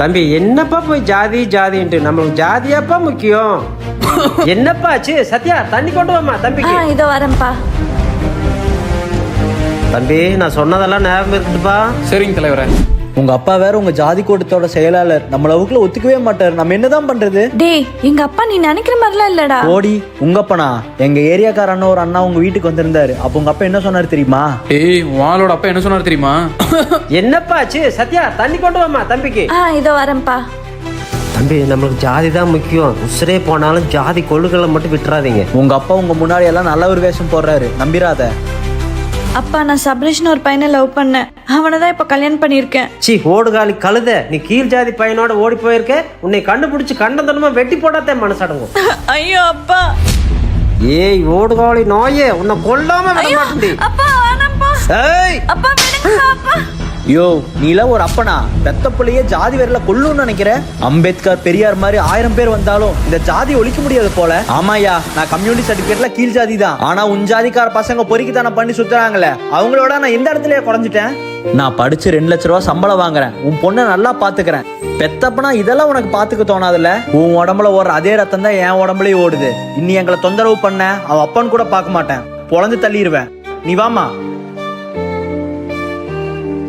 தம்பி என்னப்பா போய் ஜாதி ஜாதின்ட்டு நம்மளுக்கு ஜாதியாப்பா முக்கியம். என்னப்பா ஆச்சு? சத்யா தண்ணி கொண்டு வாமா தம்பிக்கு. இதோ வரேன்ப்பா. தம்பி நான் சொன்னதெல்லாம் ஞாபகம் இருக்குதுப்பா. சரிங்க தலைவரே. உங்க அப்பா வேற உங்க ஜாதி கூட்டத்தோட செயலாளர், நம்ம லவுக்குள்ள ஒத்துக்கவே மாட்டாரு. நம்ம என்னதான் பண்றது? டேய் எங்க அப்பா நீ நினைக்கிற மாதிரிலாம் இல்லடா. ஓடி உங்க அப்பனா? எங்க ஏரியாக்கார அண்ணா ஒரு அண்ணா உங்க வீட்டுக்கு வந்திருந்தாரு. அப்ப உங்க அப்பா என்ன சொன்னாரு தெரியுமா? ஏய் வாளோட அப்பா என்ன சொன்னாரு தெரியுமா? என்னப்பா ஆச்சு? சத்யா தண்ணி கொண்டு வாமா தம்பிக்கு. இதோ வரேன்ப்பா. தம்பி நம்மளுக்கு ஜாதி தான் முக்கியம். உசுரே போனாலும் ஜாதி கொள்ளுகளை மட்டும் விட்டுறாதீங்க. உங்க அப்பா உங்க முன்னாடி எல்லாம் நல்ல ஒரு வேஷம் போடுறாரு, நம்பிராத. அப்பா நான் சபரீஷ்னு ஒரு பையனை லவ் பண்ணேன். அவனை தான் இப்ப கல்யாணம் பண்ணிருக்கேன். சி ஓடுகாலி கழுத, நீ கீழ் ஜாதி பையனோட ஓடி போயிருக்க. உன்னை கண்டுபிடிச்சு கண்டந்தனமா வெட்டி போடாதே மனசடங்கும். ஐயோ அப்பா. ஏய் ஓடுகாலி நாயே, உன்னை கொல்லாம விட மாட்டேன். அப்பா வேணாம்ப்பா. ஏய் அப்பா விடுங்க அப்பா. யோ நீல ஒரு அப்பனா? பெத்த பிள்ளையே ஜாதி வேறல கொல்லுன்னு நினைக்கிற? அம்பேத்கர் பெரியார் மாதிரி 1000 பேர் வந்தாலும் இந்த ஜாதி ஒழிக்க முடியாது போல. ஆமாயா, நான் கம்யூனிட்டி சர்டிபிகேட்ல கீழ் ஜாதி தான். ஆனா உன் ஜாதிக்கார பசங்க பொறுக்கித்தானே பண்ணி சுத்துறாங்களே, அவங்களோட நான் எந்த இடத்துலயே குறைஞ்சிட்டேன்? நான் படிச்சு 2 லட்ச ரூபா சம்பளம் வாங்குறேன். உன் பொண்ணை நல்லா பாத்துக்கிறேன். பெத்தப்பனா இதெல்லாம் உனக்கு பாத்துக்க தோணாதுல்ல? உன் உடம்புல ஓடுற அதே ரத்தம் தான் என் உடம்புலயே ஓடுது. இன்னி எங்களை தொந்தரவு பண்ண அவன் அப்பன்னு கூட பார்க்க மாட்டேன், பொழந்து தள்ளிடுவேன். நீ வாமா.